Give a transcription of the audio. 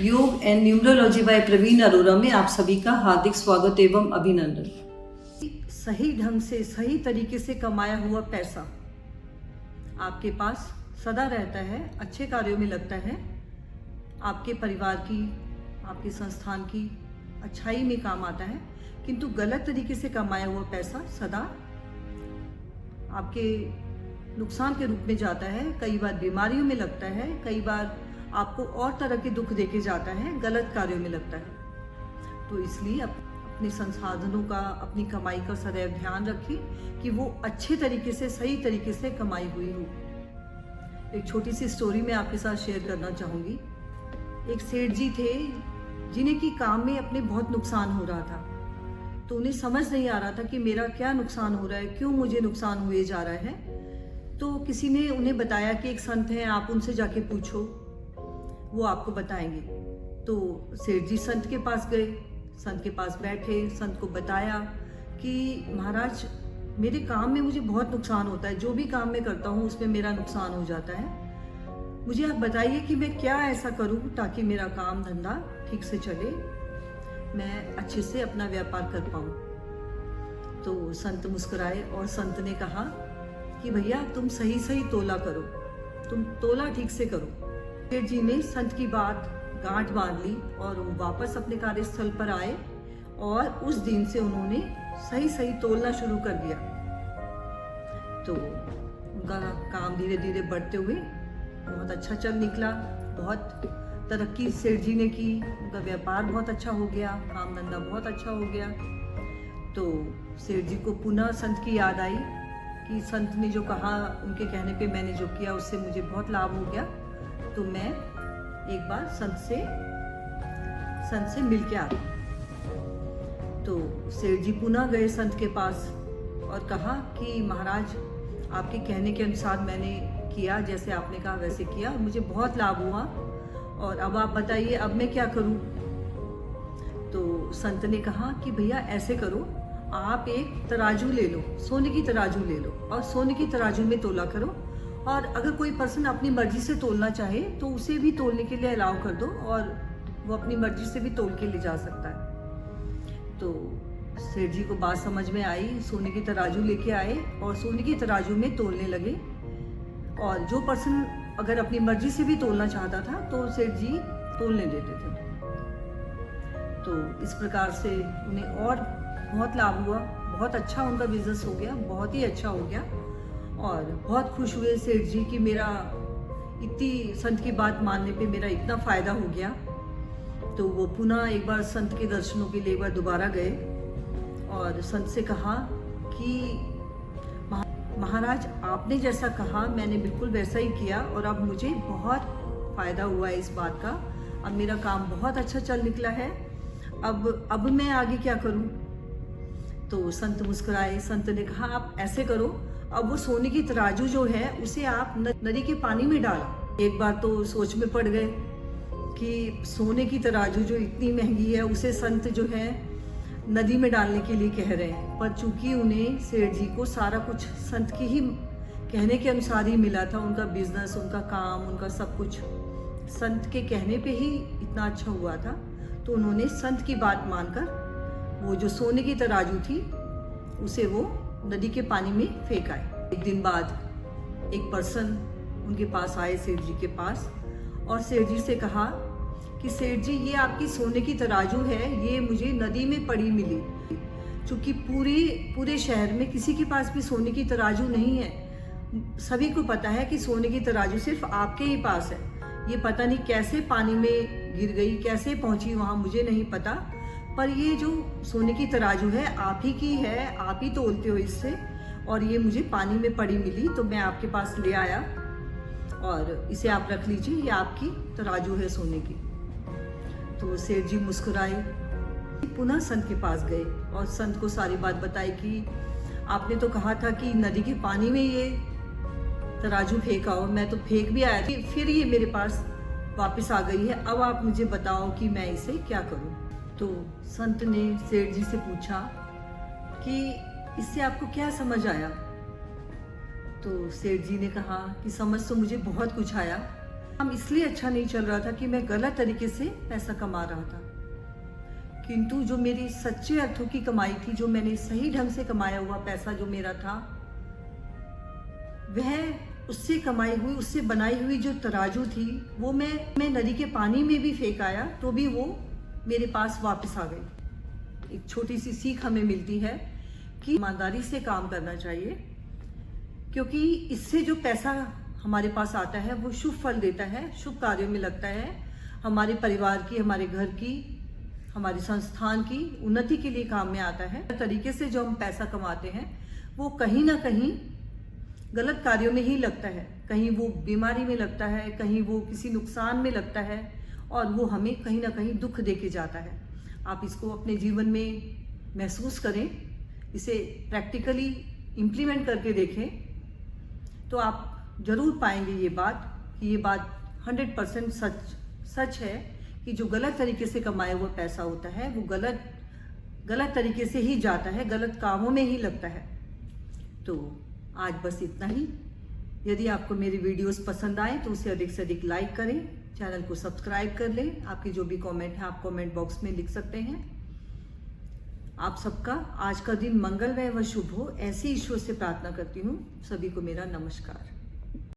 योग and numerology by Praveen Arora में आप सभी का हार्दिक स्वागत एवं अभिनंदन। सही ढंग से सही तरीके से कमाया हुआ पैसा आपके पास सदा रहता है, अच्छे कार्यों में लगता है, आपके परिवार की, आपके संस्थान की अच्छाई में काम आता है। किंतु गलत तरीके से कमाया हुआ पैसा सदा आपके नुकसान के रूप में जाता है, कई बार बीमारियों में लगता है, कई बार आपको और तरह के दुख देके जाता है, गलत कार्यों में लगता है। तो इसलिए अपने संसाधनों का, अपनी कमाई का सदैव ध्यान रखें कि वो अच्छे तरीके से, सही तरीके से कमाई हुई हो। एक छोटी सी स्टोरी मैं आपके साथ शेयर करना चाहूँगी। एक सेठ जी थे जिन्हें कि काम में अपने बहुत नुकसान हो रहा था, तो उन्हें समझ नहीं आ रहा था कि मेरा क्या नुकसान हो रहा है, क्यों मुझे नुकसान हुए जा रहा है। तो किसी ने उन्हें बताया कि एक संत हैं, आप उनसे जाके पूछो, वो आपको बताएंगे। तो सेठ जी संत के पास गए, संत के पास बैठे, संत को बताया कि महाराज मेरे काम में मुझे बहुत नुकसान होता है, जो भी काम मैं करता हूँ उसमें मेरा नुकसान हो जाता है। मुझे आप बताइए कि मैं क्या ऐसा करूँ ताकि मेरा काम धंधा ठीक से चले, मैं अच्छे से अपना व्यापार कर पाऊँ। तो संत मुस्कुराए और संत ने कहा कि भैया तुम सही सही तोला करो, तुम तोला ठीक से करो। सेठ जी ने संत की बात गांठ बांध ली और वो वापस अपने कार्यस्थल पर आए और उस दिन से उन्होंने सही सही तोलना शुरू कर दिया। तो उनका काम धीरे धीरे बढ़ते हुए बहुत अच्छा चल निकला, बहुत तरक्की सेठ जी ने की, उनका व्यापार बहुत अच्छा हो गया, काम धंधा बहुत अच्छा हो गया। तो सेठ जी को पुनः संत की याद आई कि संत ने जो कहा, उनके कहने पे मैंने जो किया उससे मुझे बहुत लाभ हो गया, तो मैं एक बार संत से मिल के आता। तो सेठ जी पुनः गए संत के पास और कहा कि महाराज आपके कहने के अनुसार मैंने किया, जैसे आपने कहा वैसे किया, मुझे बहुत लाभ हुआ, और अब आप बताइए अब मैं क्या करूं। तो संत ने कहा कि भैया ऐसे करो, आप एक तराजू ले लो, सोने की तराजू ले लो और सोने की तराजू में तोला करो, और अगर कोई पर्सन अपनी मर्जी से तोलना चाहे तो उसे भी तोलने के लिए अलाउ कर दो और वो अपनी मर्जी से भी तोल के ले जा सकता है। तो सेठ जी को बात समझ में आई, सोने की तराजू लेके आए और सोने की तराजू में तोलने लगे, और जो पर्सन अगर अपनी मर्जी से भी तोलना चाहता था तो सेठ जी तोलने देते थे। तो इस प्रकार से उन्हें और बहुत लाभ हुआ, बहुत अच्छा उनका बिजनेस हो गया, बहुत ही अच्छा हो गया, और बहुत खुश हुए सेठ जी कि मेरा इतनी संत की बात मानने पे मेरा इतना फायदा हो गया। तो वो पुनः एक बार संत के दर्शनों के लिए एक बार दोबारा गए और संत से कहा कि महाराज आपने जैसा कहा मैंने बिल्कुल वैसा ही किया, और अब मुझे बहुत फायदा हुआ है इस बात का, अब मेरा काम बहुत अच्छा चल निकला है, अब मैं आगे क्या करूं। तो संत मुस्कुराए, संत ने कहा आप ऐसे करो, अब वो सोने की तराजू जो है उसे आप नदी के पानी में डालो। एक बार तो सोच में पड़ गए कि सोने की तराजू जो इतनी महंगी है उसे संत जो है नदी में डालने के लिए कह रहे हैं, पर चूंकि उन्हें सेठ जी को सारा कुछ संत की ही कहने के अनुसार ही मिला था, उनका बिजनेस, उनका काम, उनका सब कुछ संत के कहने पे ही इतना अच्छा हुआ था, तो उन्होंने संत की बात मानकर वो जो सोने की तराजू थी उसे वो नदी के पानी में फेंक आए। एक दिन बाद एक पर्सन उनके पास आए सेठ जी के पास, और सेठ जी से कहा कि सेठ जी ये आपकी सोने की तराजू है, ये मुझे नदी में पड़ी मिली, क्योंकि पूरे शहर में किसी के पास भी सोने की तराजू नहीं है। सभी को पता है कि सोने की तराजू सिर्फ आपके ही पास है, ये पता नहीं कैसे पानी में गिर गई, कैसे पहुंची वहां, मुझे नहीं पता, पर ये जो सोने की तराजू है आप ही की है, आप ही तोलते हो इससे, और ये मुझे पानी में पड़ी मिली तो मैं आपके पास ले आया, और इसे आप रख लीजिए, ये आपकी तराजू है सोने की। तो सेठ जी मुस्कुराए, पुनः संत के पास गए और संत को सारी बात बताई कि आपने तो कहा था कि नदी के पानी में ये तराजू फेंका हो, मैं तो फेंक भी आया था, फिर ये मेरे पास वापस आ गई है, अब आप मुझे बताओ कि मैं इसे क्या करूं। तो संत ने सेठ जी से पूछा कि इससे आपको क्या समझ आया। तो सेठ जी ने कहा कि समझ तो मुझे बहुत कुछ आया, काम इसलिए अच्छा नहीं चल रहा था कि मैं गलत तरीके से पैसा कमा रहा था, किंतु जो मेरी सच्चे अर्थों की कमाई थी, जो मैंने सही ढंग से कमाया हुआ पैसा जो मेरा था, वह उससे कमाई हुई, उससे बनाई हुई जो तराजू थी, वो मैं नदी के पानी में भी फेंक आया तो भी वो मेरे पास वापस आ गई। एक छोटी सी सीख हमें मिलती है कि ईमानदारी से काम करना चाहिए, क्योंकि इससे जो पैसा हमारे पास आता है वो शुभ फल देता है, शुभ कार्यों में लगता है, हमारे परिवार की, हमारे घर की, हमारे संस्थान की उन्नति के लिए काम में आता है। तरीके से जो हम पैसा कमाते हैं वो कहीं ना कहीं गलत कार्यों में ही लगता है, कहीं वो बीमारी में लगता है, कहीं वो किसी नुकसान में लगता है और वो हमें कहीं ना कहीं दुख दे के जाता है। आप इसको अपने जीवन में महसूस करें, इसे प्रैक्टिकली इम्प्लीमेंट करके देखें तो आप जरूर पाएंगे ये बात कि ये बात 100% सच है कि जो गलत तरीके से कमाया हुआ पैसा होता है वो गलत तरीके से ही जाता है, गलत कामों में ही लगता है। तो आज बस इतना ही। यदि आपको मेरी वीडियोस पसंद आए तो उसे अधिक से अधिक लाइक करें, चैनल को सब्सक्राइब कर लें। आपके जो भी कमेंट है आप कमेंट बॉक्स में लिख सकते हैं। आप सबका आज का दिन मंगलमय व शुभ हो, ऐसी ईश्वर से प्रार्थना करती हूँ। सभी को मेरा नमस्कार।